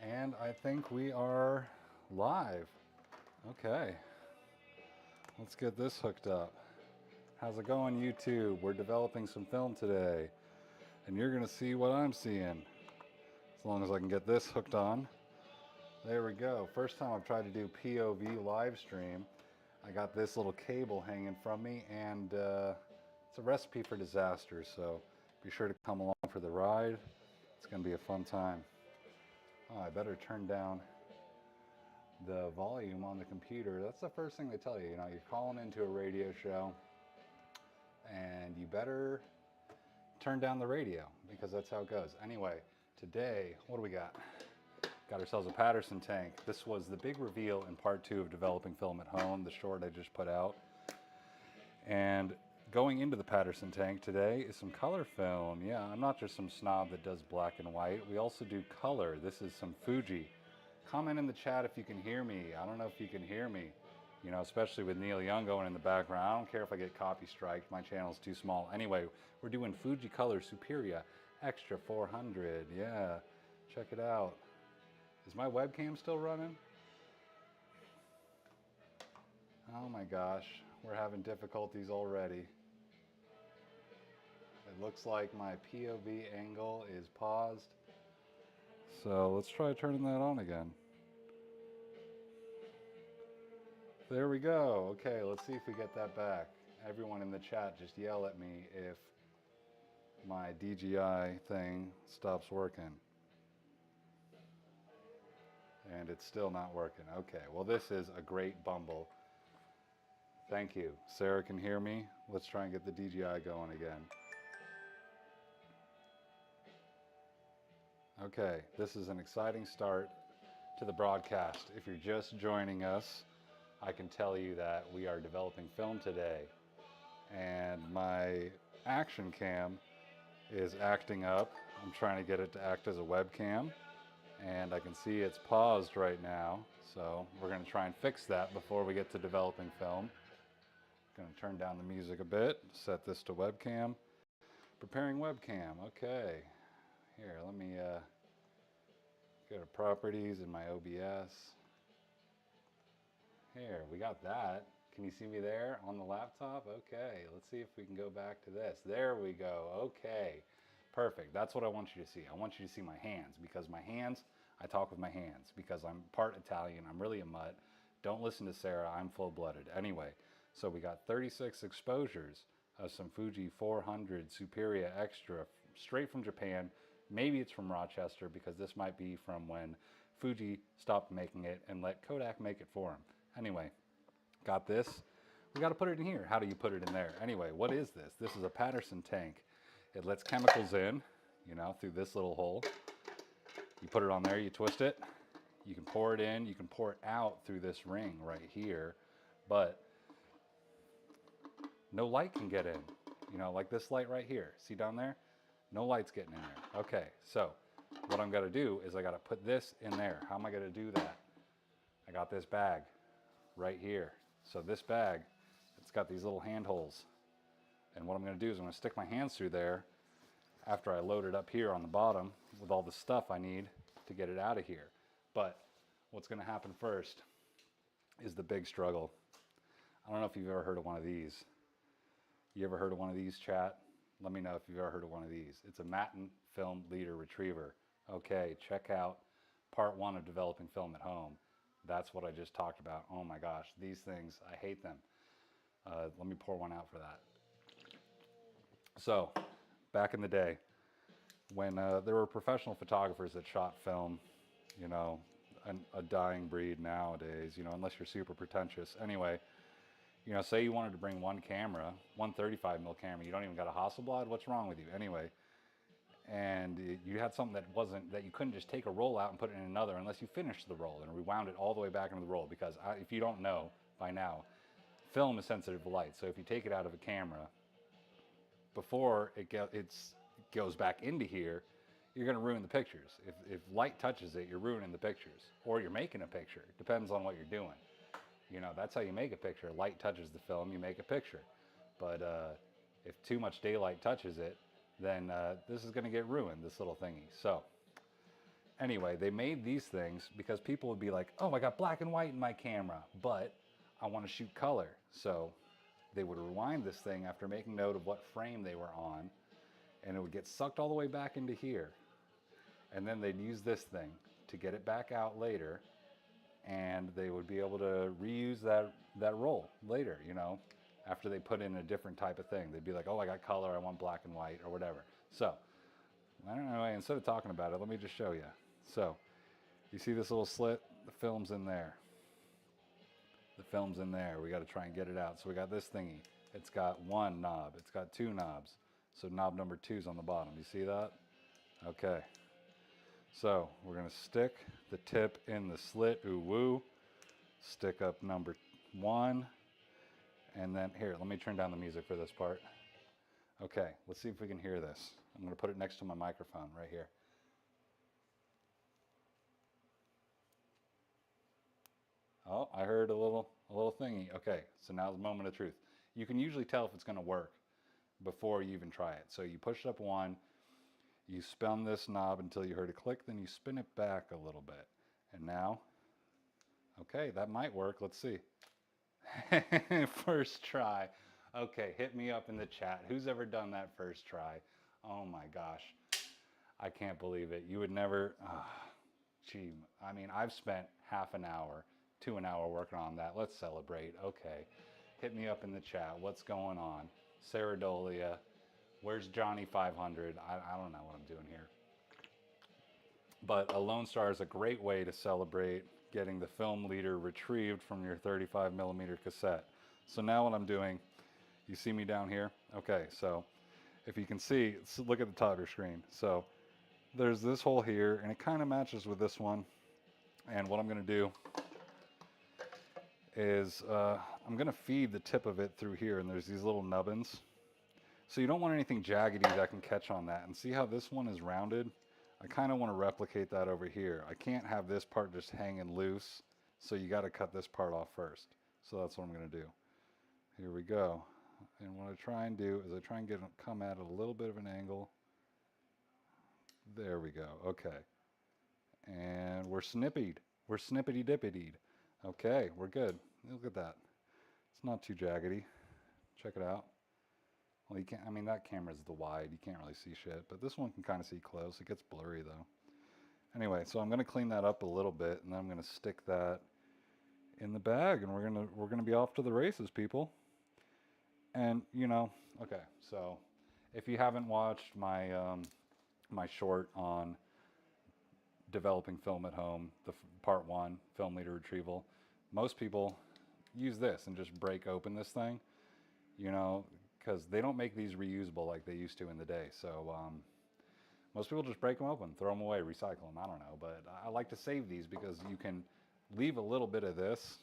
And I think we are live. Okay, let's get this hooked up. How's it going, YouTube? We're developing some film today, and you're gonna see what I'm seeing. As long as I can get this hooked on. There we go. First time I've tried to do POV live stream. I got this little cable hanging from me, and it's a recipe for disaster, so be sure to come along for the ride. It's gonna be a fun time. Oh, I better turn down the volume on the computer. That's the first thing they tell you. You know, you're calling into a radio show and you better turn down the radio because that's how it goes. Anyway, today, what do we got? Got ourselves a Patterson tank. This was the big reveal in part 2 of developing film at home, the short I just put out. And going into the Patterson tank today is some color film. Yeah, I'm not just some snob that does black and white. We also do color. This is some Fuji. Comment in the chat if you can hear me. I don't know if you can hear me, you know, especially with Neil Young going in the background. I don't care if I get copy striked. My channel's too small. Anyway, we're doing Fuji Color Superia Extra 400. Yeah, check it out. Is my webcam still running? Oh my gosh, we're having difficulties already. It looks like my POV angle is paused. So let's try turning that on again. There we go. Okay, let's see if we get that back. Everyone in the chat, just yell at me if my DJI thing stops working. And it's still not working. Okay, well this is a great bumble. Thank you. Sarah can hear me. Let's try and get the DJI going again. Okay, this is an exciting start to the broadcast. If you're just joining us, I can tell you that we are developing film today. And my action cam is acting up. I'm trying to get it to act as a webcam. And I can see it's paused right now. So we're going to try and fix that before we get to developing film. Going to turn down the music a bit, set this to webcam. Preparing webcam, okay. Here, let me go to properties in my OBS. Here, we got that. Can you see me there on the laptop? Okay, let's see if we can go back to this. There we go, okay. Perfect, that's what I want you to see. I want you to see my hands because my hands, I talk with my hands because I'm part Italian, I'm really a mutt. Don't listen to Sarah, I'm full-blooded. Anyway, so we got 36 exposures of some Fuji 400 Superia Extra straight from Japan. Maybe it's from Rochester because this might be from when Fuji stopped making it and let Kodak make it for them. Anyway, got this. We got to put it in here. How do you put it in there? Anyway, what is this? This is a Patterson tank. It lets chemicals in, you know, through this little hole. You put it on there, you twist it. You can pour it in. You can pour it out through this ring right here. But no light can get in. You know, like this light right here. See down there? No light's getting in there. Okay, so what I'm gonna do is I gotta put this in there. How am I gonna do that? I got this bag right here. So this bag, it's got these little hand holes. And what I'm gonna do is I'm gonna stick my hands through there after I load it up here on the bottom with all the stuff I need to get it out of here. But what's gonna happen first is the big struggle. I don't know if you've ever heard of one of these. You ever heard of one of these, chat? Let me know if you've ever heard of one of these. It's a Matin film leader retriever. Okay, check out part 1 of developing film at home. That's what I just talked about. Oh my gosh, these things, I hate them. Let me pour one out for that. So, back in the day, when there were professional photographers that shot film, you know, a dying breed nowadays, you know, unless you're super pretentious. Anyway, you know, say you wanted to bring one camera, one 35mm camera, you don't even got a Hasselblad, what's wrong with you? Anyway, and you had something that you couldn't just take a roll out and put it in another unless you finished the roll and rewound it all the way back into the roll because if you don't know by now, film is sensitive to light. So if you take it out of a camera, before it goes back into here, you're going to ruin the pictures. If light touches it, you're ruining the pictures. Or you're making a picture. It depends on what you're doing. You know, that's how you make a picture. Light touches the film, you make a picture. But if too much daylight touches it, then this is going to get ruined, this little thingy. So Anyway, they made these things because people would be like, oh, I got black and white in my camera, but I want to shoot color. So they would rewind this thing after making note of what frame they were on, and it would get sucked all the way back into here. And then they'd use this thing to get it back out later, and they would be able to reuse that roll later, you know, after they put in a different type of thing. They'd be like, oh, I got color, I want black and white, or whatever. So, I don't know, instead of talking about it, let me just show you. So, you see this little slit? The film's in there. The film's in there. We got to try and get it out. So we got this thingy. It's got one knob. It's got two knobs. So knob number 2 is on the bottom. You see that? Okay. So we're going to stick the tip in the slit. Ooh woo. Stick up number 1. And then here, let me turn down the music for this part. Okay, let's see if we can hear this. I'm going to put it next to my microphone right here. Oh, I heard a little thingy. Okay, so now the moment of truth. You can usually tell if it's going to work before you even try it. So you push it up 1, you spin this knob until you heard a click, then you spin it back a little bit. And now, okay, that might work. Let's see. First try. Okay, hit me up in the chat. Who's ever done that first try? Oh my gosh. I can't believe it. You would never, gee, I mean, I've spent half an hour to an hour working on that. Let's celebrate. Okay. Hit me up in the chat. What's going on? Sarah Dolia. Where's Johnny 500? I don't know what I'm doing here. But a Lone Star is a great way to celebrate getting the film leader retrieved from your 35mm cassette. So now what I'm doing, you see me down here? Okay, so if you can see, look at the top of your screen. So there's this hole here, and it kind of matches with this one. And what I'm going to do is I'm going to feed the tip of it through here, and there's these little nubbins. So you don't want anything jaggedy that can catch on that. And see how this one is rounded? I kind of want to replicate that over here. I can't have this part just hanging loose, so you got to cut this part off first. So that's what I'm going to do. Here we go. And what I try and do is I try and come at it a little bit of an angle. There we go. Okay. And we're snippied. We're snippity-dippitied. Okay, we're good. Look at that. It's not too jaggedy. Check it out. Well, you can't, I mean, that camera's the wide. You can't really see shit, but this one can kind of see close. It gets blurry though. Anyway, so I'm going to clean that up a little bit, and then I'm going to stick that in the bag, and we're going to be off to the races, people. And you know, okay, so if you haven't watched my my short on developing film at home, the part 1, film leader retrieval, most people use this and just break open this thing, you know, because they don't make these reusable like they used to in the day. So most people just break them open, throw them away, recycle them. I don't know, but I like to save these because you can leave a little bit of this,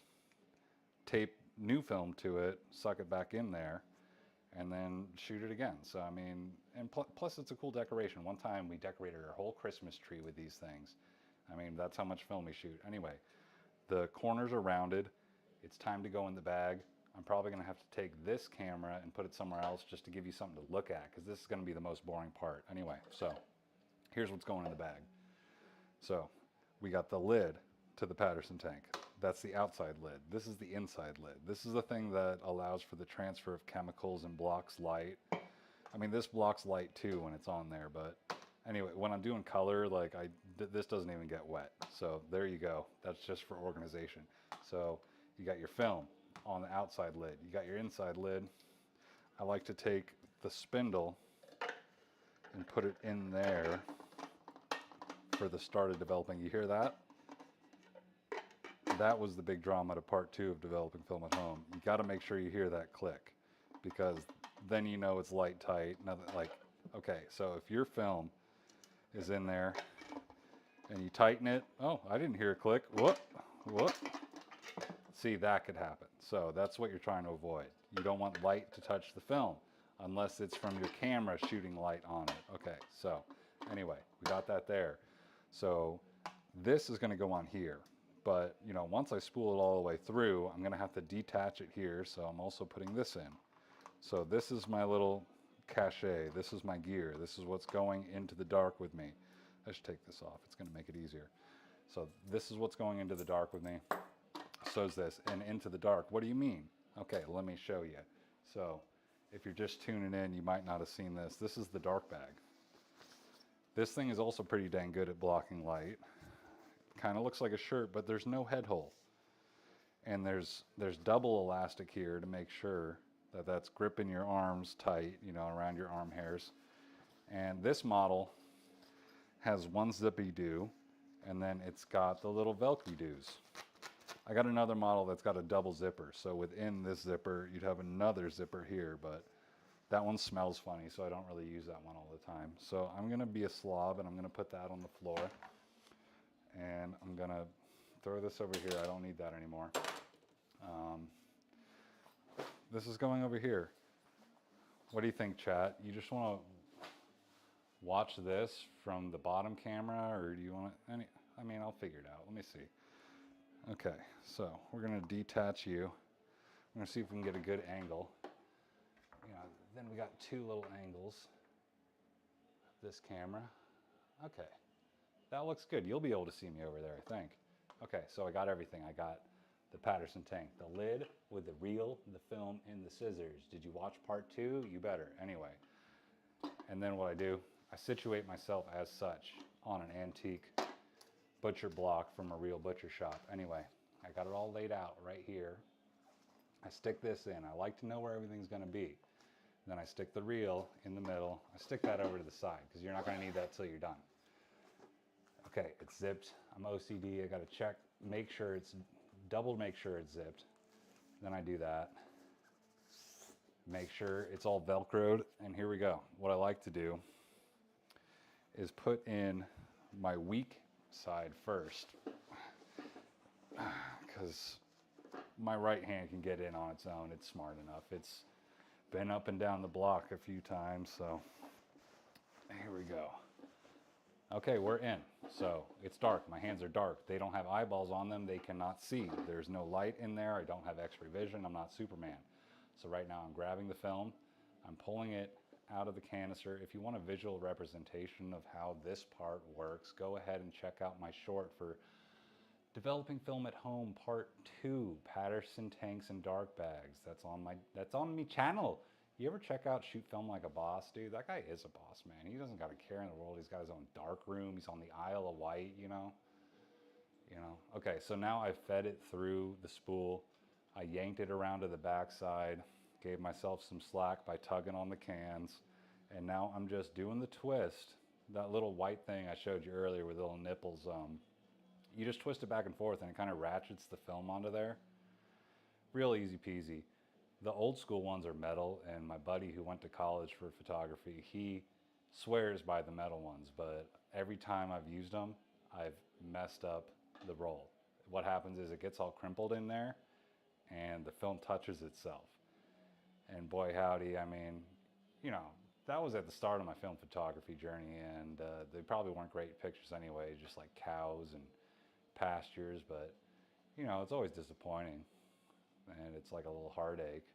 tape new film to it, suck it back in there, and then shoot it again. So I mean, and plus it's a cool decoration. One time we decorated our whole Christmas tree with these things. I mean, that's how much film we shoot. Anyway, the corners are rounded. It's time to go in the bag. I'm probably going to have to take this camera and put it somewhere else just to give you something to look at, because this is going to be the most boring part. Anyway, so here's what's going in the bag. So we got the lid to the Patterson tank. That's the outside lid. This is the inside lid. This is the thing that allows for the transfer of chemicals and blocks light. I mean, this blocks light too when it's on there, but anyway, when I'm doing color, like this doesn't even get wet. So there you go. That's just for organization. So you got your film on the outside lid. You got your inside lid. I like to take the spindle and put it in there for the start of developing. You hear that? That was the big drama to part 2 of developing film at home. You got to make sure you hear that click, because then you know it's light tight. Like, okay, so if your film is in there and you tighten it, oh, I didn't hear a click. Whoop, whoop. See, that could happen. So that's what you're trying to avoid. You don't want light to touch the film unless it's from your camera shooting light on it. Okay, so anyway, we got that there. So this is going to go on here. But, you know, once I spool it all the way through, I'm going to have to detach it here. So I'm also putting this in. So this is my little cachet. This is my gear. This is what's going into the dark with me. I should take this off. It's going to make it easier. So this is what's going into the dark with me. So is this. And into the dark, what do you mean? Okay, let me show you. So if you're just tuning in, you might not have seen this. This is the dark bag. This thing is also pretty dang good at blocking light. Kind of looks like a shirt, but there's no head hole. And there's double elastic here to make sure that that's gripping your arms tight, you know, around your arm hairs. And this model has one zippy do, and then it's got the little Velcro doos. I got another model that's got a double zipper, so within this zipper you'd have another zipper here, but that one smells funny, so I don't really use that one all the time. So I'm gonna be a slob and I'm gonna put that on the floor, and I'm gonna throw this over here. I don't need that anymore. This is going over here. What do you think, chat? You just want to watch this from the bottom camera, or do you want to, I mean, I'll figure it out. Let me see. Okay, so we're going to detach you. I'm going to see if we can get a good angle. You know, then we got two little angles. This camera. Okay, that looks good. You'll be able to see me over there, I think. Okay, so I got everything. I got the Patterson tank, the lid with the reel, the film, and the scissors. Did you watch part 2? You better. Anyway, and then what I do, I situate myself as such on an antique butcher block from a real butcher shop. Anyway, I got it all laid out right here. I stick this in. I like to know where everything's going to be. Then I stick the reel in the middle. I stick that over to the side because you're not going to need that till you're done. Okay, it's zipped. I'm OCD. I got to check, make sure it's make sure it's zipped. Then I do that. Make sure it's all Velcroed. And here we go. What I like to do is put in my weak side first, because my right hand can get in on its own. It's smart enough. It's been up and down the block a few times, so here we go. Okay, we're in. So it's dark. My hands are dark. They don't have eyeballs on them. They cannot see. There's no light in there. I don't have X-ray vision. I'm not Superman. So right now I'm grabbing the film. I'm pulling it out of the canister. If you want a visual representation of how this part works, go ahead and check out my short for Developing Film at Home Part 2, Patterson Tanks and Dark Bags. That's on me channel. You ever check out Shoot Film Like a Boss, dude? That guy is a boss, man. He doesn't got a care in the world. He's got his own dark room. He's on the Isle of Wight, you know. Okay, so now I fed it through the spool. I yanked it around to the backside, gave myself some slack by tugging on the cans, and now I'm just doing the twist. That little white thing I showed you earlier with little nipples, you just twist it back and forth and it kind of ratchets the film onto there. Real easy peasy. The old school ones are metal, and my buddy who went to college for photography, he swears by the metal ones, but every time I've used them, I've messed up the roll. What happens is it gets all crimpled in there and the film touches itself. And boy howdy, I mean, you know, that was at the start of my film photography journey, and they probably weren't great pictures anyway, just like cows and pastures, but you know, it's always disappointing and it's like a little heartache,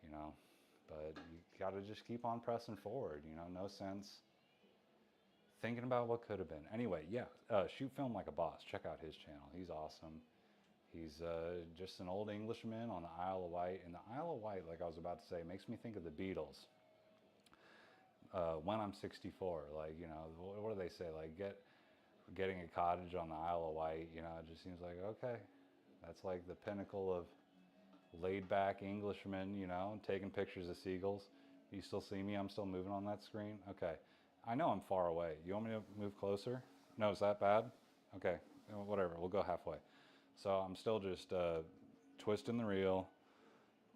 you know, but you gotta just keep on pressing forward, you know, no sense thinking about what could have been. Anyway, yeah, Shoot Film Like a Boss. Check out his channel. He's awesome. He's just an old Englishman on the Isle of Wight. And the Isle of Wight, like I was about to say, makes me think of the Beatles. When I'm 64, like, you know, what do they say? Like, getting a cottage on the Isle of Wight, you know, it just seems like, okay, that's like the pinnacle of laid back Englishmen, you know, taking pictures of seagulls. You still see me? I'm still moving on that screen? Okay. I know I'm far away. You want me to move closer? No, is that bad? Okay, whatever, we'll go halfway. So I'm still just twisting the reel,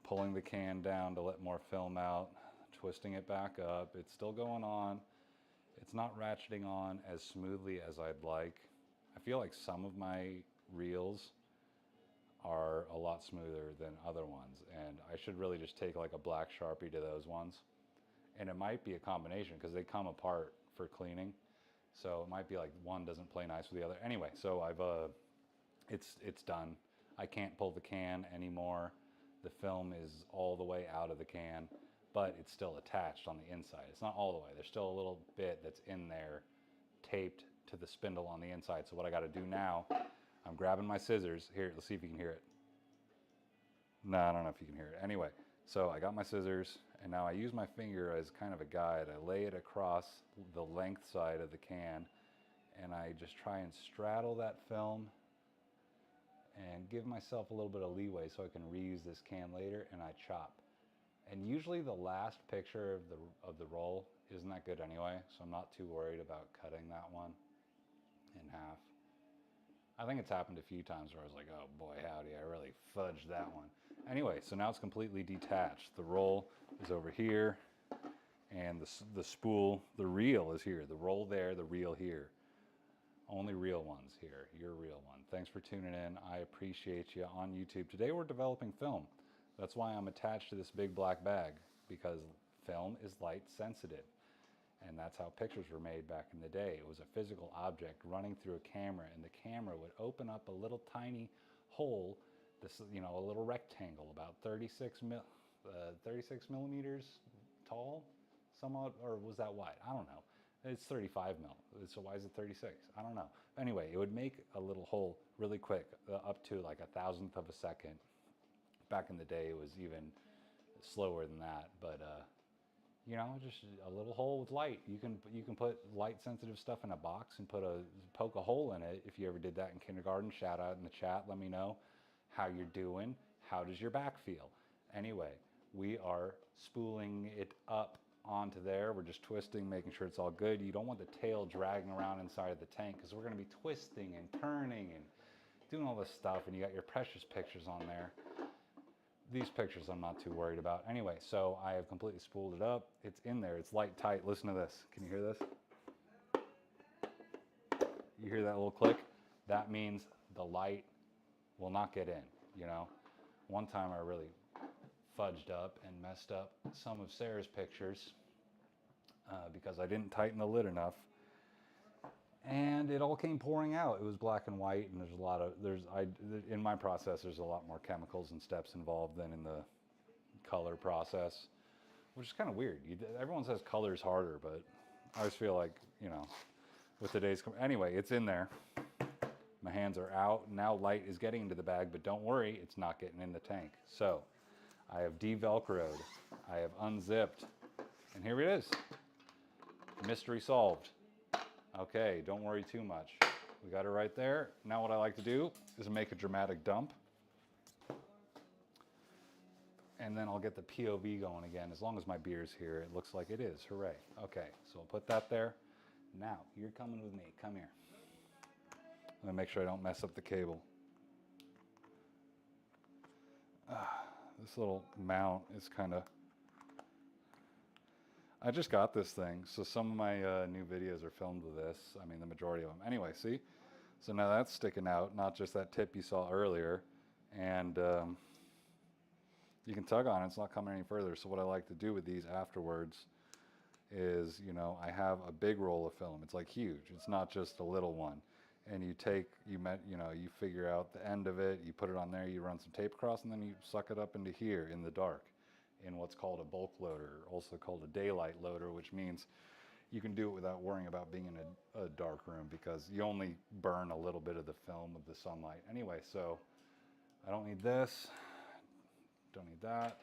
pulling the can down to let more film out, twisting it back up. It's still going on. It's not ratcheting on as smoothly as I'd like. I feel like some of my reels are a lot smoother than other ones, and I should really just take like a black Sharpie to those ones. And it might be a combination because they come apart for cleaning. So it might be like one doesn't play nice with the other. Anyway, so it's done. I can't pull the can anymore. The film is all the way out of the can, but it's still attached on the inside. It's not all the way. There's still a little bit that's in there, taped to the spindle on the inside. So what I got to do now, I'm grabbing my scissors. Here, let's see if you can hear it. No, I don't know if you can hear it. Anyway, so I got my scissors, and now I use my finger as kind of a guide. I lay it across the length side of the can, and I just try and straddle that film and give myself a little bit of leeway so I can reuse this can later, and I chop. And usually the last picture of the roll isn't that good anyway, so I'm not too worried about cutting that one in half. I think it's happened a few times where I was like, oh boy, howdy, I really fudged that one. Anyway, so now it's completely detached. The roll is over here, and the spool, the reel is here. The roll there, the reel here. Only real ones here. You're a real one. Thanks for tuning in. I appreciate you on YouTube. Today we're developing film. That's why I'm attached to this big black bag, because film is light sensitive. And that's how pictures were made back in the day. It was a physical object running through a camera, and the camera would open up a little tiny hole, this, you know, a little rectangle about 36 millimeters tall, somewhat, or was that wide? I don't know. It's 35 mil, so why is it 36? I don't know. Anyway, it would make a little hole really quick, up to like 1,000th of a second. Back in the day, it was even slower than that, but you know, just a little hole with light. You can put light sensitive stuff in a box and poke a hole in it. If you ever did that in kindergarten, shout out in the chat. Let me know how you're doing. How does your back feel? Anyway, we are spooling it up onto there. We're just twisting, making sure it's all good. You don't want the tail dragging around inside of the tank, because we're going to be twisting and turning and doing all this stuff, and you got your precious pictures on there. These pictures I'm not too worried about. Anyway, so I have completely spooled it up. It's in there. It's light tight. Listen to this. Can you hear this? You hear that little click? That means the light will not get in, you know? One time I really fudged up and messed up some of Sarah's pictures because I didn't tighten the lid enough. And it all came pouring out. It was black and white, and in my process, there's a lot more chemicals and steps involved than in the color process, which is kind of weird. Everyone says color's harder, but I always feel like, you know, with today's, anyway, it's in there. My hands are out. Now light is getting into the bag, but don't worry, it's not getting in the tank. So I have de-velcroed, I have unzipped, and here it is. Mystery solved. Okay, don't worry too much. We got it right there. Now what I like to do is make a dramatic dump. And then I'll get the POV going again. As long as my beer's here, it looks like it is. Hooray. Okay, so I'll put that there. Now, you're coming with me. Come here. Let me make sure I don't mess up the cable. This little mount is kind of... I just got this thing, so some of my new videos are filmed with this. I mean, the majority of them. Anyway, see? So now that's sticking out, not just that tip you saw earlier. And you can tug on it, it's not coming any further. So what I like to do with these afterwards is, you know, I have a big roll of film. It's like huge. It's not just a little one. And you figure out the end of it, you put it on there, you run some tape across, and then you suck it up into here in the dark, in what's called a bulk loader, also called a daylight loader, which means you can do it without worrying about being in a dark room, because you only burn a little bit of the film with the sunlight. Anyway, so I don't need this, don't need that.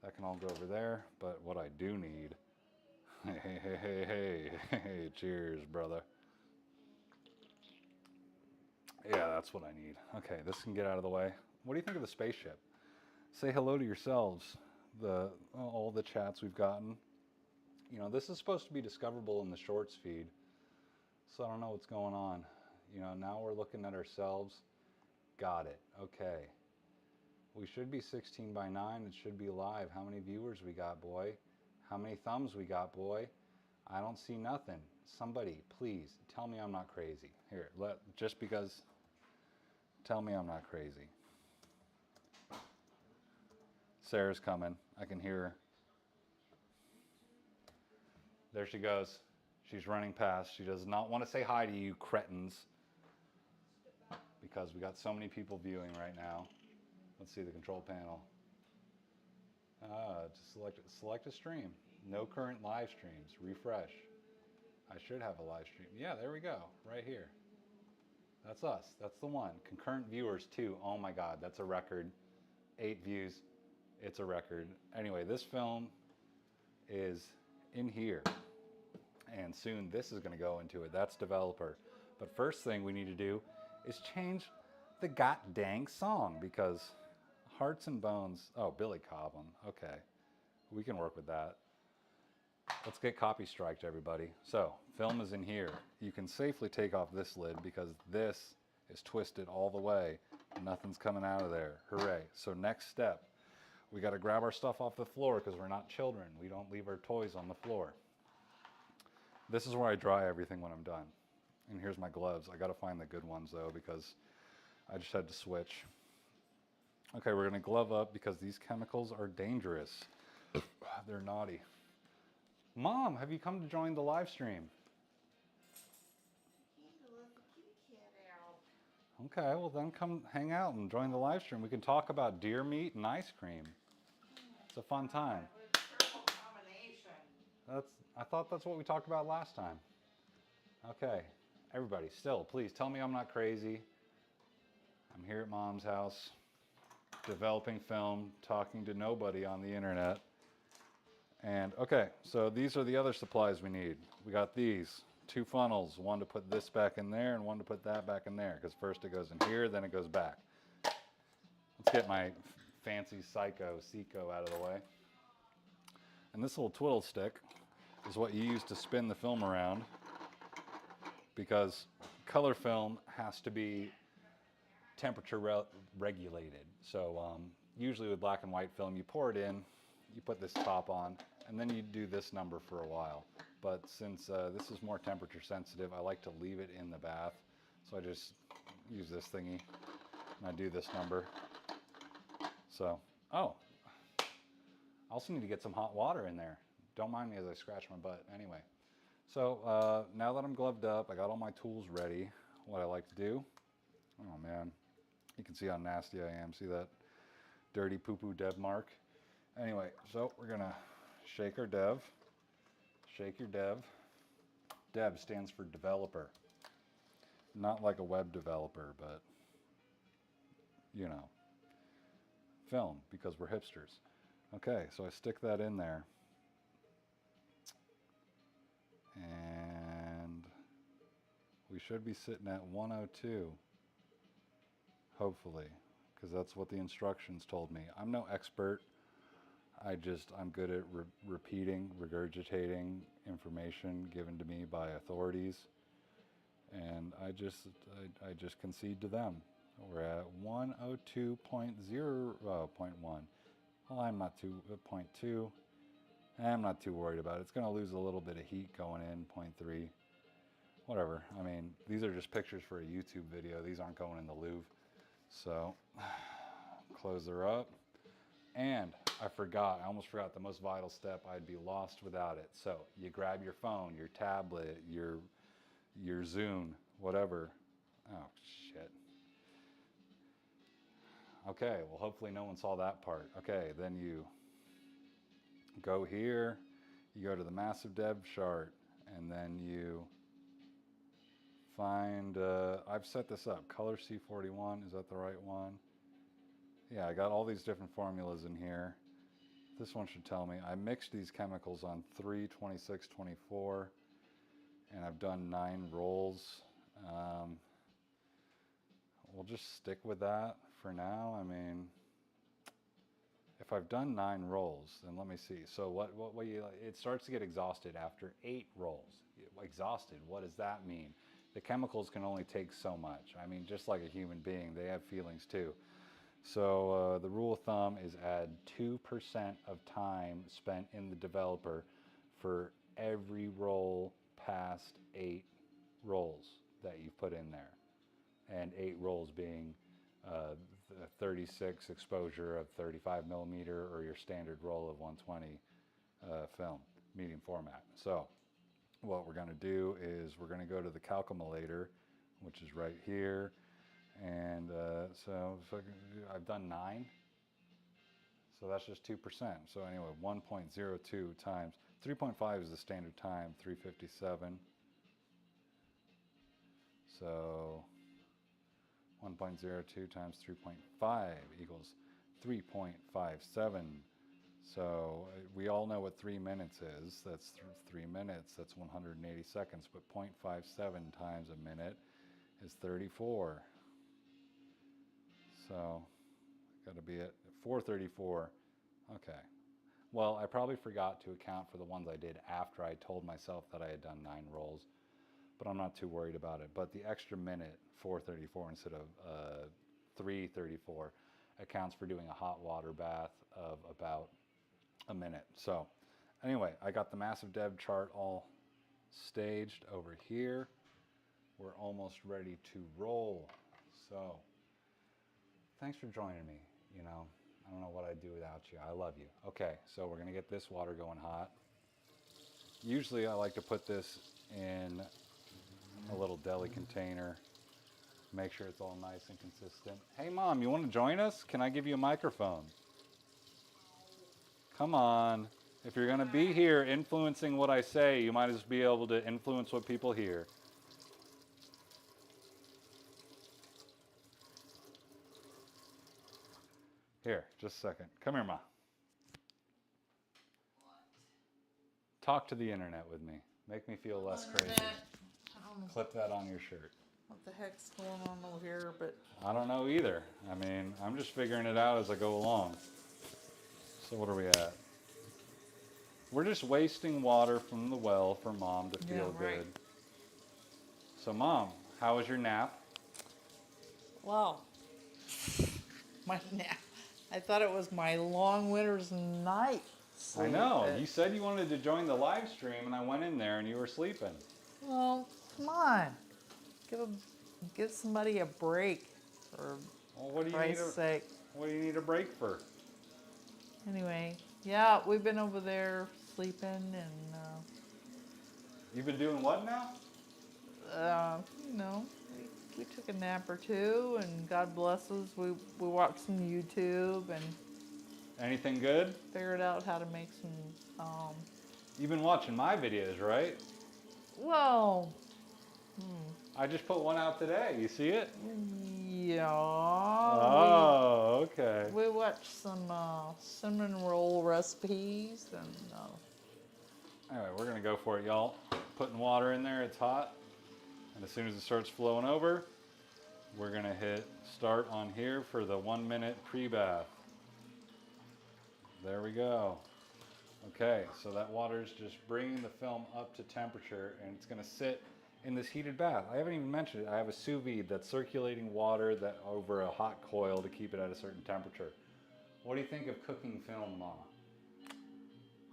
That can all go over there, but what I do need, hey, cheers, brother. Yeah, that's what I need. Okay, this can get out of the way. What do you think of the spaceship? Say hello to yourselves. All the chats we've gotten. You know, this is supposed to be discoverable in the shorts feed, so I don't know what's going on. You know, now we're looking at ourselves. Got it. Okay. We should be 16 by 9. It should be live. How many viewers we got, boy? How many thumbs we got, boy? I don't see nothing. Somebody, please, tell me I'm not crazy. Here, just because, tell me I'm not crazy. Sarah's coming. I can hear her. There she goes. She's running past. She does not want to say hi to you, cretins. Because we got so many people viewing right now. Let's see the control panel. Just select a stream. No current live streams. Refresh. I should have a live stream. Yeah, there we go, right here. That's us. That's the one. Concurrent viewers too. Oh my God, that's a record. 8 views. It's a record. Anyway, this film is in here, and soon this is going to go into it. That's developer. But first thing we need to do is change the god-dang song, because Hearts and Bones. Oh, Billy Cobham. Okay, we can work with that. Let's get copy striked, everybody. So, film is in here. You can safely take off this lid because this is twisted all the way. Nothing's coming out of there. Hooray. So next step, we got to grab our stuff off the floor because we're not children. We don't leave our toys on the floor. This is where I dry everything when I'm done. And here's my gloves. I got to find the good ones though, because I just had to switch. Okay, we're going to glove up because these chemicals are dangerous. They're naughty. Mom, have you come to join the live stream? Okay, well then come hang out and join the live stream. We can talk about deer meat and ice cream. It's a fun time. I thought that's what we talked about last time. Okay, everybody, still, please tell me I'm not crazy. I'm here at Mom's house, developing film, talking to nobody on the internet. And okay, so these are the other supplies we need. We got these 2 funnels, one to put this back in there and one to put that back in there, because first it goes in here, then it goes back. Let's get my fancy Seiko out of the way. And this little twiddle stick is what you use to spin the film around, because color film has to be temperature regulated. So usually with black and white film, you pour it in, you put this top on, and then you do this number for a while. But since this is more temperature sensitive, I like to leave it in the bath. So I just use this thingy and I do this number. So, oh, I also need to get some hot water in there. Don't mind me as I scratch my butt. Anyway, so now that I'm gloved up, I got all my tools ready. What I like to do, oh man, you can see how nasty I am. See that dirty poo-poo dev mark? Anyway, so we're gonna shake our dev. Shake your dev. Dev stands for developer. Not like a web developer, but you know, film, because we're hipsters. Okay, so I stick that in there. And we should be sitting at 102, hopefully, because that's what the instructions told me. I'm no expert. I'm good at repeating, regurgitating information given to me by authorities, and I just concede to them. We're at 102.0.1. Well, I'm not 2.2. I'm not too worried about it. It's going to lose a little bit of heat going in, 0.3. Whatever. I mean, these are just pictures for a YouTube video. These aren't going in the Louvre. So, close her up. And I almost forgot the most vital step. I'd be lost without it. So you grab your phone, your tablet, your Zune, whatever. Oh, shit. Okay, well, hopefully no one saw that part. Okay, then you go here, you go to the massive dev chart, and then you find, I've set this up, color C41, is that the right one? Yeah, I got all these different formulas in here. This one should tell me. I mixed these chemicals on 3/26/24, and I've done 9 rolls. We'll just stick with that for now. I mean, if I've done 9 rolls, then let me see. So it starts to get exhausted after 8 rolls. Exhausted, what does that mean? The chemicals can only take so much. I mean, just like a human being, they have feelings too. So the rule of thumb is add 2% of time spent in the developer for every roll past 8 rolls that you've put in there. And 8 rolls being the 36 exposure of 35 millimeter or your standard roll of 120 film, medium format. So what we're going to do is we're going to go to the calculator, which is right here. And so I've done 9, so that's just 2%. So anyway, 1.02 times 3.5 is the standard time, 357. So 1.02 times 3.5 equals 3.57. So we all know what 3 minutes is. That's 3 minutes. That's 180 seconds. But 0.57 times a minute is 34. So got to be at 434. Okay. Well, I probably forgot to account for the ones I did after I told myself that I had done 9 rolls, but I'm not too worried about it. But the extra minute, 434 instead of 334, accounts for doing a hot water bath of about a minute. So anyway, I got the massive dev chart all staged over here. We're almost ready to roll. So thanks for joining me. You know, I don't know what I'd do without you. I love you. Okay, so we're gonna get this water going hot. Usually I like to put this in a little deli container. Make sure it's all nice and consistent. Hey Mom, you wanna join us? Can I give you a microphone? Come on. If you're gonna be here influencing what I say, you might as well be able to influence what people hear. Here, just a second. Come here, Ma. Talk to the internet with me. Make me feel less crazy. Clip that on your shirt. What the heck's going on over here? But I don't know either. I mean, I'm just figuring it out as I go along. So what are we at? We're just wasting water from the well for Mom to feel good. So Mom, how was your nap? wow, my nap. I thought it was my long winter's night sleep. I know. You said you wanted to join the live stream, and I went in there, and you were sleeping. Well, come on, give somebody a break, for Well, Christ's sake. what do you need a break for? Anyway, yeah, we've been over there sleeping, and You've been doing what now? you know, we took a nap or two, and God bless us, we watched some YouTube and Anything good? figured out how to make some, You've been watching my videos, right? well, I just put one out today. You see it? yeah. Oh, okay. We watched some cinnamon roll recipes, and Anyway, we're gonna go for it, y'all. Putting water in there, it's hot. And as soon as it starts flowing over, we're gonna hit start on here for the 1 minute pre-bath. There we go. Okay, so that water's just bringing the film up to temperature, and it's gonna sit in this heated bath. I haven't even mentioned it. I have a sous vide that's circulating water that over a hot coil to keep it at a certain temperature. What do you think of cooking film, Ma?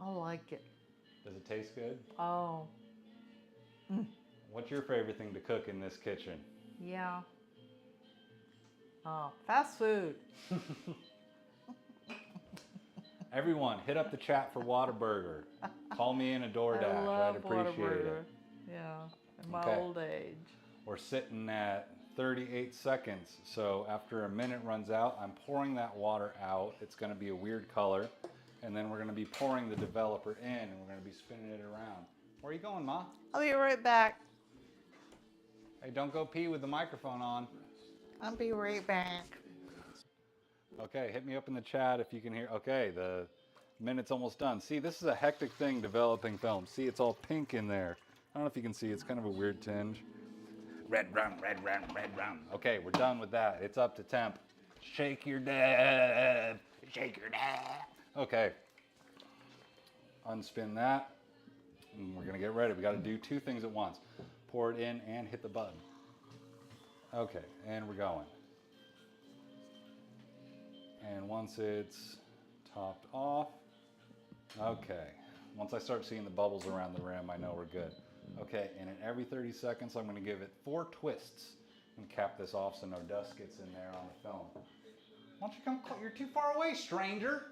I like it. Does it taste good? Oh, What's your favorite thing to cook in this kitchen? yeah. Oh, fast food. Everyone, hit up the chat for Whataburger. Call me in a DoorDash. I love I'd appreciate Whataburger. it. Yeah, in my Okay. old age. We're sitting at 38 seconds. So after a minute runs out, I'm pouring that water out. It's going to be a weird color. And then we're going to be pouring the developer in, and we're going to be spinning it around. Where are you going, Ma? I'll be right back. Hey, don't go pee with the microphone on. I'll be right back. Okay, hit me up in the chat if you can hear. Okay, the minute's almost done. See, this is a hectic thing developing film. See, it's all pink in there. I don't know if you can see, it's kind of a weird tinge. Red rum, red rum, red rum. Okay, we're done with that. It's up to temp. Shake your dab. Shake your dab. Okay. Unspin that. And we're gonna get ready. We gotta do 2 things at once. Pour it in and hit the button. Okay, and we're going. And once it's topped off, okay. Once I start seeing the bubbles around the rim, I know we're good. Okay, and in every 30 seconds, I'm gonna give it 4 twists and cap this off so no dust gets in there on the film. Why don't you come, you're too far away, stranger.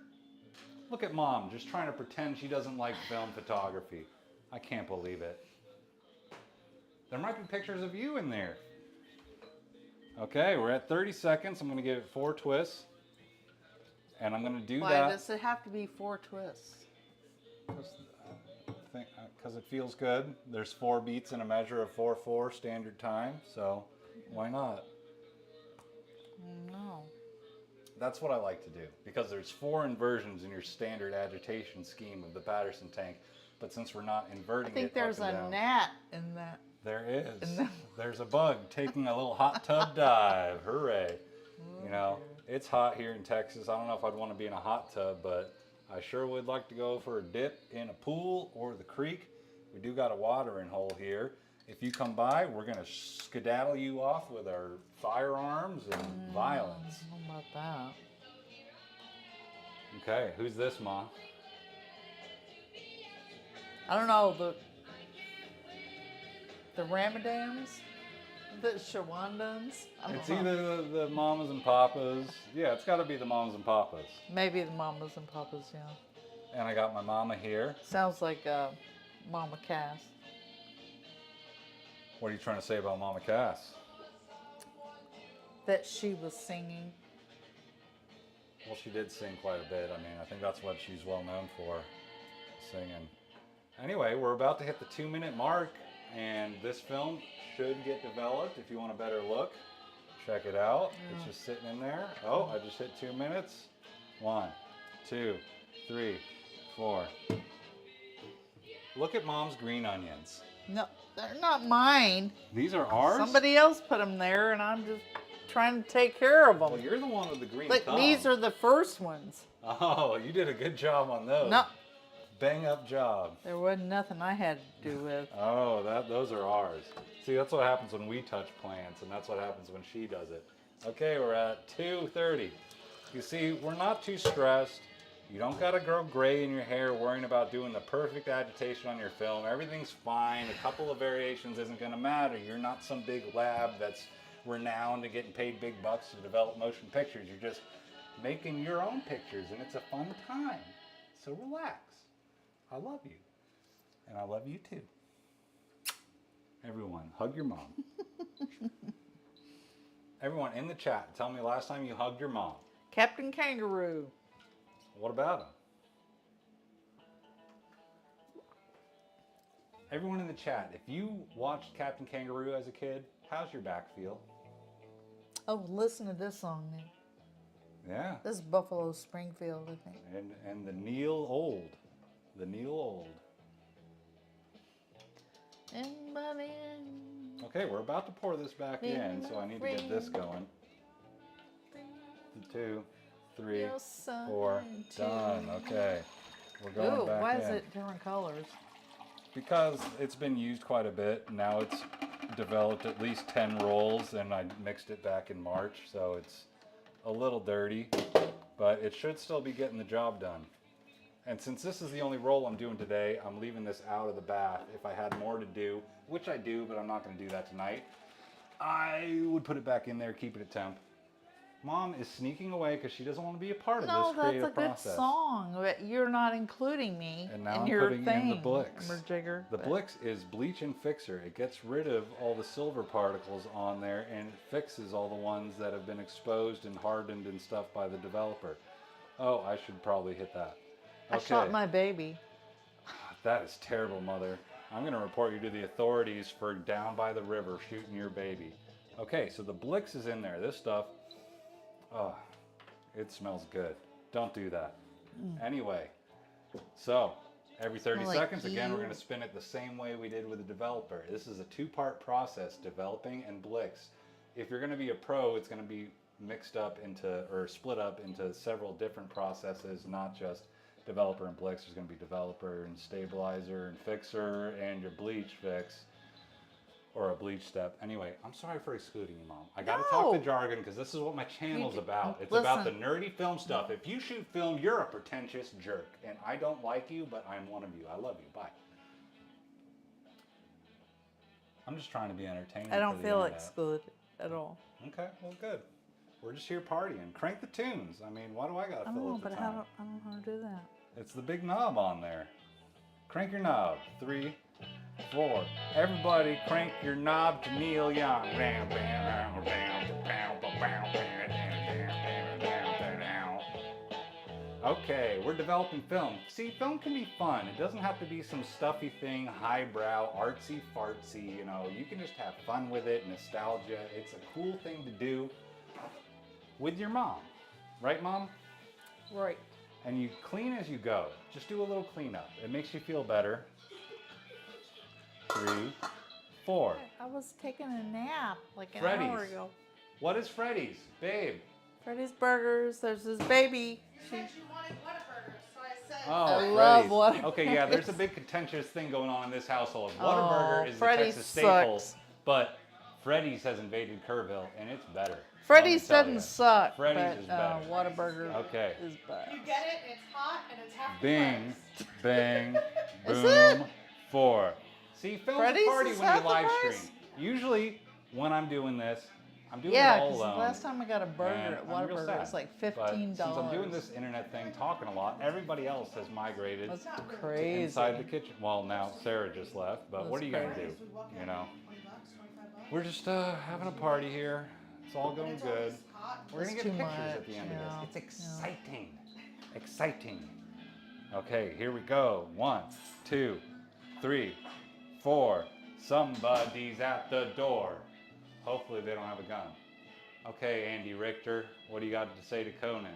Look at Mom, just trying to pretend she doesn't like film photography. I can't believe it. There might be pictures of you in there. Okay, we're at 30 seconds. I'm gonna give it 4 twists. And I'm gonna do Why that. does it have to be 4 twists? because it feels good. There's 4 beats in a measure of 4/4 standard time, so why not? No. That's what I like to do, because there's 4 inversions in your standard agitation scheme of the Patterson tank, but since we're not inverting I think it there's up and a down, gnat in that. there is. in the- There's a bug taking a little hot tub dive. Hooray. You know, it's hot here in Texas. I don't know if I'd want to be in a hot tub, but I sure would like to go for a dip in a pool or the creek. We do got a watering hole here. If you come by, we're going to skedaddle you off with our firearms and violence. How about that? Okay, who's this, Mom? I don't know, the Ramadans? The Shawandans? I don't It's know. either the mamas and papas. Yeah, it's got to be the mamas and papas. Maybe the mamas and papas, yeah. And I got my mama here. Sounds like Mama Cass. What are you trying to say about Mama Cass? That she was singing. Well, she did sing quite a bit. I mean, I think that's what she's well known for, singing. Anyway, we're about to hit the 2-minute mark, and this film should get developed. If you want a better look, check it out. It's just sitting in there. Oh, I just hit 2 minutes. 1, 2, 3, 4. Look at Mom's green onions. No, they're not mine. These are ours? Somebody else put them there, and I'm just trying to take care of them. Well, you're the one with the green Look, thumb. these are the first ones. Oh, you did a good job on those. No, Bang up job. there wasn't nothing I had to do with. Oh, those are ours. See, that's what happens when we touch plants, and that's what happens when she does it. Okay, we're at 2:30. You see, we're not too stressed. You don't gotta grow gray in your hair worrying about doing the perfect agitation on your film. Everything's fine. A couple of variations isn't gonna matter. You're not some big lab that's renowned and getting paid big bucks to develop motion pictures. You're just making your own pictures, and it's a fun time. So relax. I love you. And I love you too. Everyone, hug your mom. Everyone in the chat, tell me last time you hugged your mom. Captain Kangaroo. What about him? Everyone in the chat, if you watched Captain Kangaroo as a kid, how's your back feel? Oh, listen to this song then. Yeah. This is Buffalo Springfield, I think. And the Neil Old. The Neil Old. Okay, we're about to pour this back in, so I need to get this going. 2, 3, 4, done. Okay, we're going Ooh, back why in. is it different colors? Because it's been used quite a bit. Now it's developed at least 10 rolls, and I mixed it back in March, so it's a little dirty, but it should still be getting the job done. And since this is the only roll I'm doing today, I'm leaving this out of the bath. If I had more to do, which I do, but I'm not going to do that tonight, I would put it back in there, keep it at temp. Mom is sneaking away because she doesn't want to be a part of No, this that's creative a good process. song, but you're not including me And now in I'm your putting thing, in the Blix. Jigger, The but- Blix is bleach and fixer. It gets rid of all the silver particles on there, and it fixes all the ones that have been exposed and hardened and stuff by the developer. Oh, I should probably hit that. I shot my baby. That is terrible, Mother. I'm going to report you to the authorities for down by the river shooting your baby. Okay, so the Blix is in there. This stuff, oh, it smells good. Don't do that. Anyway, so every 30 Smell like seconds, again, we're you. going to spin it the same way we did with the developer. This is a 2-part process, developing and Blix. If you're going to be a pro, it's going to be mixed up into, or split up into several different processes, not just developer and Blix. There's going to be developer and stabilizer and fixer and your bleach fix, or a bleach step. Anyway, I'm sorry for excluding you, Mom. I got to talk the No. jargon because this is what my channel's You- about. It's listen. about the nerdy film stuff. If you shoot film, you're a pretentious jerk, and I don't like you, but I'm one of you. I love you. Bye. I'm just trying to be entertaining. I don't for the feel internet. excluded at all. Okay, well, good. We're just here partying. Crank the tunes. I mean, why do I gotta I fill know, up the but time? I don't know how to do that. It's the big knob on there. Crank your knob. 3, 4. Everybody crank your knob to Neil Young. Okay, we're developing film. See, film can be fun. It doesn't have to be some stuffy thing, highbrow, artsy fartsy, you know. You can just have fun with it, nostalgia. It's a cool thing to do with your mom. Right, Mom? Right. And you clean as you go. Just do a little cleanup. It makes you feel better. 3, 4. I was taking a nap like an Freddy's. hour ago. What is Freddy's? Babe. Freddy's Burgers. There's this baby. She said she wanted Whataburger, so I said. Oh, I love Freddy's. Whataburgers. Okay, yeah, there's a big contentious thing going on in this household. Oh, Whataburger is Freddy's the Texas staple, sucks. but Freddy's has invaded Kerrville, and it's better. Freddy's Let me tell doesn't ya. suck, Freddy's but is better. Whataburger Okay. is better. You get it, it's hot, and it's half the Bing, price. bang, Is boom, 4. See, film's Freddy's a party is when you half the live price? stream. Usually, when I'm doing this, I'm doing Yeah, it all because alone. last time I got a burger and at I'm real Whataburger, sad. it was like But $15. since I'm doing this internet thing, talking a lot, everybody else has migrated That's to crazy. inside the kitchen. Well, now Sarah just left, but what are you That's gonna do? We walk in, You know, 20 bucks, 25 bucks. we're just having a party here. It's all going It's good. always hot. We're gonna It's get too pictures at much, the end yeah, of this. It's yeah. exciting, exciting. Okay, here we go. 1, 2, 3, 4. Somebody's at the door. Hopefully they don't have a gun. Okay, Andy Richter, what do you got to say to Conan?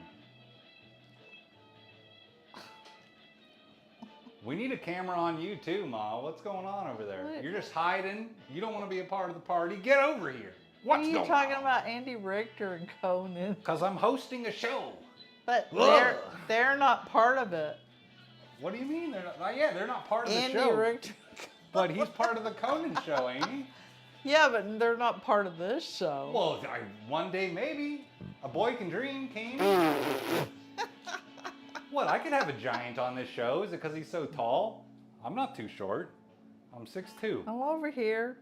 We need a camera on you too, Ma. What's going on over there? What? You're just hiding. You don't want to be a part of the party. Get over here. What What's are you going talking on? about Andy Richter and Conan? Because I'm hosting a show. But Ugh. they're not part of it. What do you mean? They're not, yeah, they're not part of the Andy show. Richter. But he's part of the Conan show, ain't he? Yeah, but they're not part of this show. Well, one day maybe. A boy can dream, King. What, I could have a giant on this show. Is it because he's so tall? I'm not too short. I'm 6'2". I'm over here.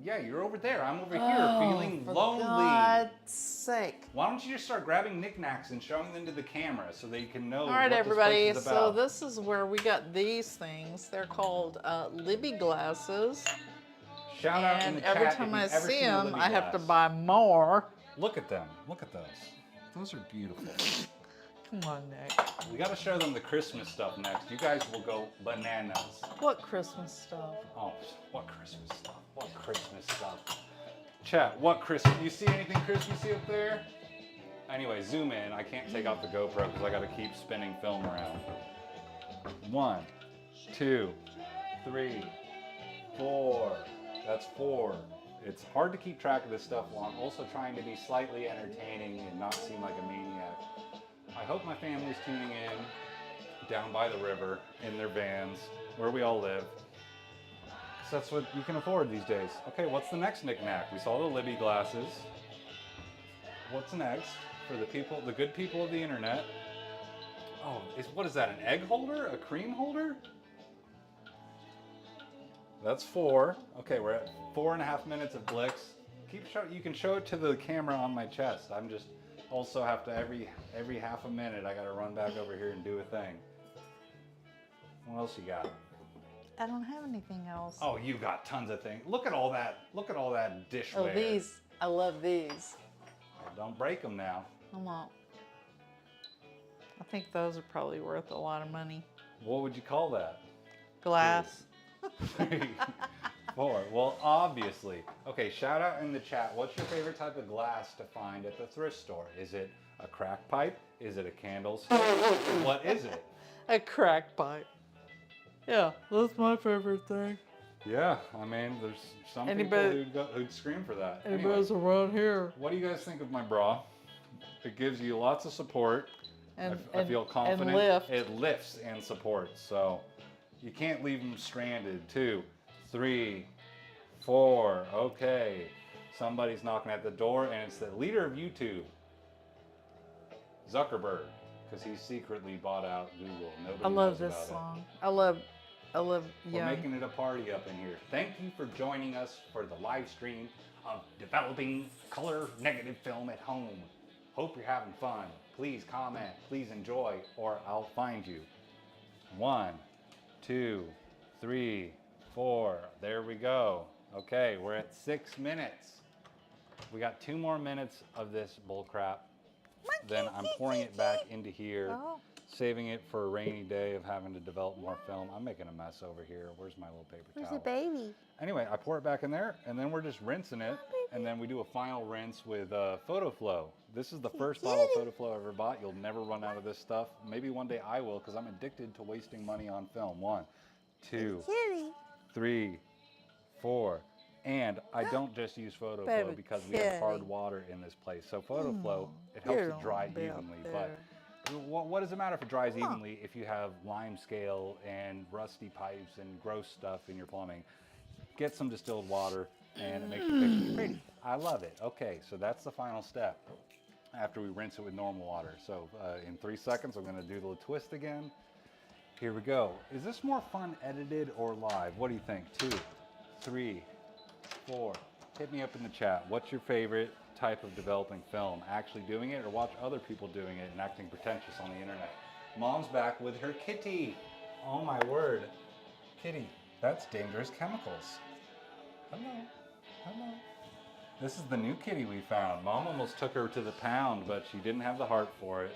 Yeah, you're over there. I'm over here Oh, feeling for lonely. God's sake. Why don't you just start grabbing knickknacks and showing them to the camera so they can know All right, what everybody. this place is So about? this is where we got these things. They're called Libby glasses. Shout out in And the chat every if time you've I ever see seen a them, Libby I have to glass. buy more. Look at them. Look at those. Those are beautiful. Come on, Nick. We got to show them the Christmas stuff next. You guys will go bananas. What Christmas stuff? Oh, what Christmas stuff? What Christmas stuff? Chat, what Christmas? You see anything Christmassy up there? Anyway, zoom in. I can't take off the GoPro because I got to keep spinning film around. 1, 2, 3, 4. That's 4. It's hard to keep track of this stuff while I'm also trying to be slightly entertaining and not seem like a maniac. I hope my family's tuning in down by the river in their vans where we all live. 'Cause that's what you can afford these days. Okay, what's the next knick-knack? We saw the Libby glasses. What's next for the people, the good people of the internet? Oh, what is that, an egg holder? A cream holder? That's 4. Okay, we're at 4.5 minutes of Blix. You can show it to the camera on my chest. I'm just also have to every half a minute I gotta run back over here and do a thing. What else you got? I don't have anything else. Oh, you got tons of things. Look at all that. Look at all that dishware. Oh, these. I love these. Don't break them now. I won't. I think those are probably worth a lot of money. What would you call that? Glass. 3, 4. Well, obviously. Okay, shout out in the chat. What's your favorite type of glass to find at the thrift store? Is it a crack pipe? Is it a candlestick? What is it? A crack pipe. Yeah, that's my favorite thing. Yeah, I mean, there's some Anybody- people who'd scream for that. Anybody's Anyway, around here. what do you guys think of my bra? It gives you lots of support. And, I feel confident. And lift. It lifts and supports, so you can't leave them stranded. 2, 3, 4. Okay, somebody's knocking at the door, and it's the leader of YouTube, Zuckerberg, because he secretly bought out Google. Nobody I love knows this about it. song. I love We're Young. making it a party up in here. Thank you for joining us for the live stream of developing color negative film at home. Hope you're having fun. Please comment, please enjoy, or I'll find you. 1, 2, 3, 4. There we go. Okay, we're at 6 minutes. We got 2 more minutes of this bull crap. Then I'm pouring it back into here. Oh. saving it for a rainy day of having to develop more film. I'm making a mess over here. Where's my little paper Where's towel? the baby? Anyway, I pour it back in there, and then we're just rinsing it, and then we do a final rinse with Photo Flow. This is the first bottle of Photo Flow I ever bought. You'll never run out of this stuff. Maybe one day I will, because I'm addicted to wasting money on film. 1, 2, Kitty. 3, 4. And I don't just use Photo Flow Baby because we have hard kitty. water in this place. So Photo Flow, it helps it dry evenly. But what does it matter if it dries evenly if you have lime scale and rusty pipes and gross stuff in your plumbing? Get some distilled water and it makes your picture pretty. I love it. Okay, so that's the final step after we rinse it with normal water. So in 3 seconds, I'm going to do the twist again. Here we go. Is this more fun edited or live? What do you think? 2, 3, 4. Hit me up in the chat. What's your favorite type of developing film? Actually doing it or watch other people doing it and acting pretentious on the internet? Mom's back with her kitty. Oh my word. Kitty, that's dangerous chemicals. Hello. Hello. This is the new kitty we found. Mom almost took her to the pound, but she didn't have the heart for it.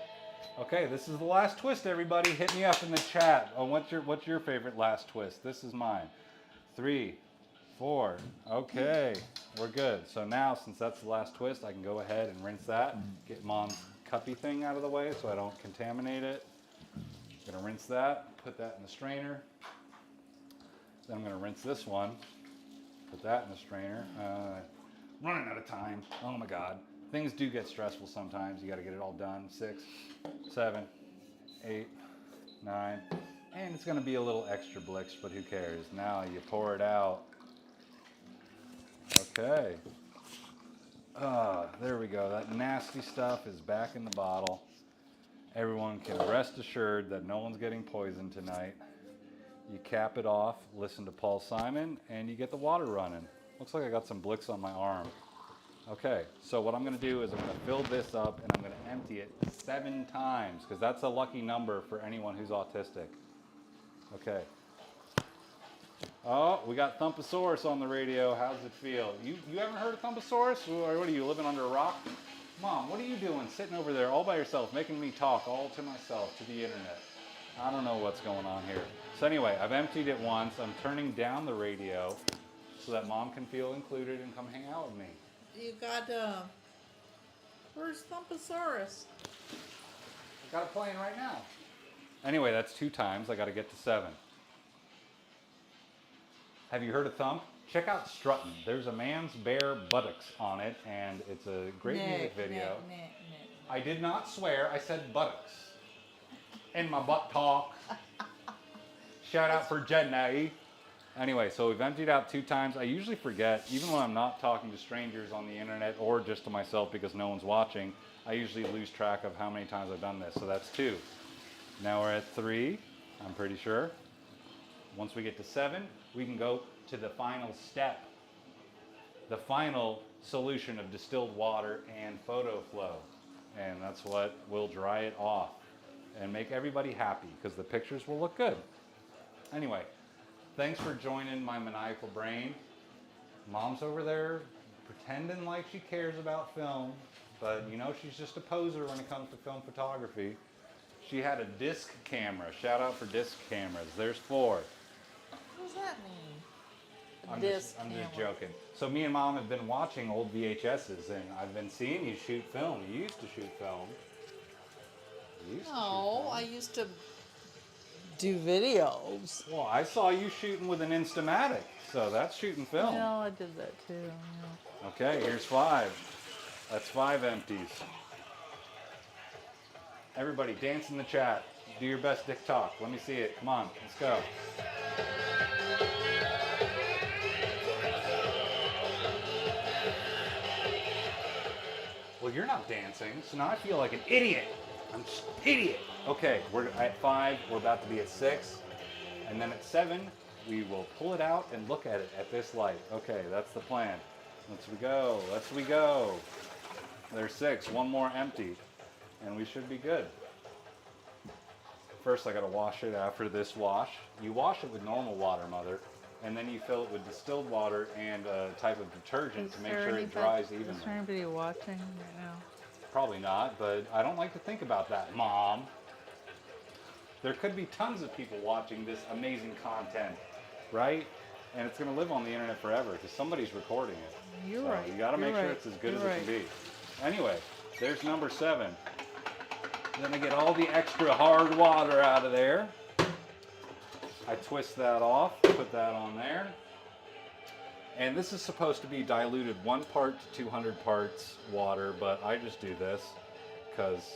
Okay, this is the last twist, everybody. Hit me up in the chat. Oh, what's your favorite last twist? This is mine. 3, 4. Okay, we're good. So now, since that's the last twist, I can go ahead and rinse that. Get Mom's cuppy thing out of the way so I don't contaminate it. I'm gonna rinse that, put that in the strainer. Then I'm gonna rinse this one, put that in the strainer. Running out of time. Oh my God. Things do get stressful sometimes. You gotta get it all done. 6, 7, 8, 9. And it's gonna be a little extra blix, but who cares? Now you pour it out. Okay. There we go. That nasty stuff is back in the bottle. Everyone can rest assured that no one's getting poisoned tonight. You cap it off, listen to Paul Simon, and you get the water running. Looks like I got some blix on my arm. Okay, so what I'm gonna do is I'm gonna fill this up and I'm gonna empty it 7 times, because that's a lucky number for anyone who's autistic. Okay. Oh, we got Thumpasaurus on the radio. How's it feel? You haven't heard of Thumpasaurus? What are you, living under a rock? Mom, what are you doing sitting over there all by yourself, making me talk all to myself, to the internet? I don't know what's going on here. So anyway, I've emptied it once. I'm turning down the radio so that Mom can feel included and come hang out with me. You got, where's Thumpasaurus? I got it playing right now. Anyway, that's 2 times. I got to get to 7. Have you heard of Thump? Check out Struttin'. There's a man's bare buttocks on it, and it's a great music video. I did not swear. I said buttocks. In my butt talk. Shout out for Jenny. Anyway, so we've emptied out 2 times. I usually forget, even when I'm not talking to strangers on the internet or just to myself because no one's watching, I usually lose track of how many times I've done this. So that's 2. Now we're at 3, I'm pretty sure. Once we get to 7, we can go to the final step. The final solution of distilled water and photo flow. And that's what will dry it off and make everybody happy because the pictures will look good. Anyway, thanks for joining my maniacal brain. Mom's over there pretending like she cares about film, but you know she's just a poser when it comes to film photography. She had a disc camera. Shout out for disc cameras. There's 4. What does that mean? I'm just joking. So me and Mom have been watching old VHSs, and I've been seeing you shoot film. You used to shoot film. No, I used to do videos. Well, I saw you shooting with an Instamatic, so that's shooting film. No, I did that too. Yeah. Okay, here's 5. That's 5 empties. Everybody, dance in the chat. Do your best dick talk. Let me see it. Come on, let's go. Well, you're not dancing, so now I feel like an idiot. I'm just an idiot. Okay, we're at 5. We're about to be at 6. And then at 7, we will pull it out and look at it at this light. Okay, that's the plan. Let's we go. Let's we go. There's 6. 1 more empty. And we should be good. First, I gotta wash it after this wash. You wash it with normal water, Mother. And then you fill it with distilled water and a type of detergent to make sure it dries evenly. Is there anybody watching right now? Probably not, but I don't like to think about that, Mom. there could be tons of people watching this amazing content, right? And it's going to live on the internet forever because somebody's recording it. You're So right. You got to make You're sure right. it's as good You're as it can be. Anyway, there's number 7. Then I get all the extra hard water out of there. I twist that off, put that on there. And this is supposed to be diluted 1 part to 200 parts water, but I just do this because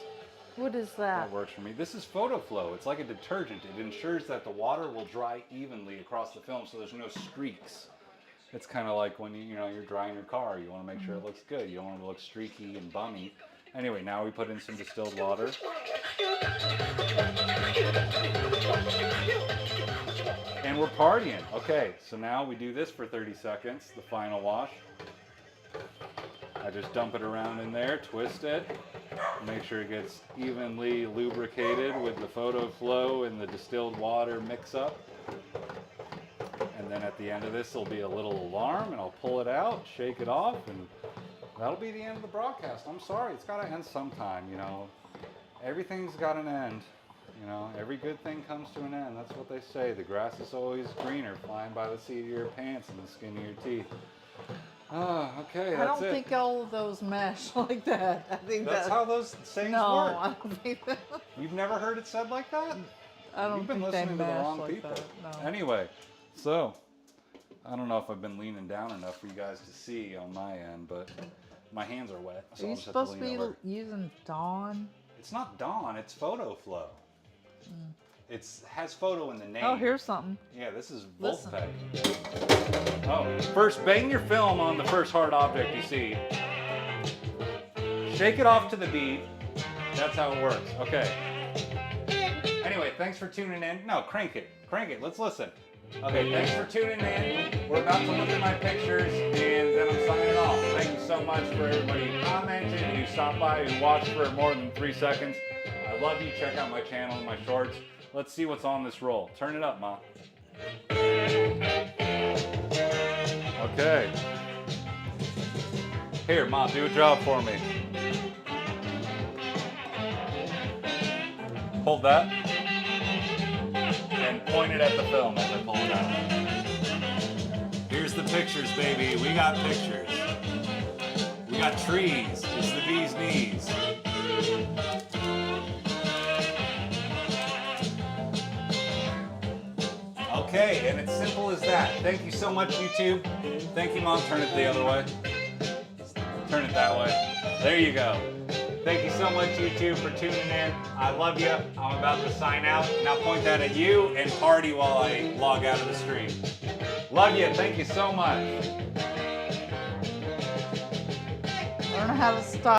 What is that that? works for me. This is photo flow. It's like a detergent. It ensures that the water will dry evenly across the film so there's no streaks. It's kind of like when you're drying your car. You want to make sure it looks good. You don't want it to look streaky and bummy. Anyway, now we put in some distilled water. And we're partying. Okay, so now we do this for 30 seconds, the final wash. I just dump it around in there, twist it, make sure it gets evenly lubricated with the photo flow and the distilled water mix up. And then at the end of this, there'll be a little alarm, and I'll pull it out, shake it off, and that'll be the end of the broadcast. I'm sorry, it's got to end sometime, Everything's got an end. Every good thing comes to an end. That's what they say. The grass is always greener, flying by the seat of your pants and the skin of your teeth. Oh, okay, that's it. I don't think all of those mesh like that. I think That's how those sayings No, work. I don't think that. You've never heard it said like that? I don't You've been think they listening to the mesh wrong like people. that. No. Anyway, so I don't know if I've been leaning down enough for you guys to see on my end, but my hands are wet. So Are you I'll just have supposed to lean be over. using Dawn? It's not Dawn, it's Photo Flow. It has photo in the name. Oh, here's something. Yeah, this is Listen. Voltpeg. Oh, first bang your film on the first hard object you see. Shake it off to the beat. That's how it works. Okay. Anyway, thanks for tuning in. No, crank it. Crank it. Let's listen. Okay, thanks for tuning in. We're about to look at my pictures, and then I'm signing off. Thank you so much for everybody who commented, who stopped by, who watched for more than 3 seconds. I love you. Check out my channel and my shorts. Let's see what's on this roll. Turn it up, Ma. Okay. Here, Ma, do a job for me. Hold that. And point it at the film as I pull it out. Here's the pictures, baby. We got pictures. We got trees. It's the bee's knees. Okay, and it's simple as that. Thank you so much, YouTube. Thank you, Mom. Turn it the other way. Turn it that way. There you go. Thank you so much, YouTube, for tuning in. I love you. I'm about to sign out. Now point that at you and party while I log out of the stream. Love you. Thank you so much. Learn how to stop.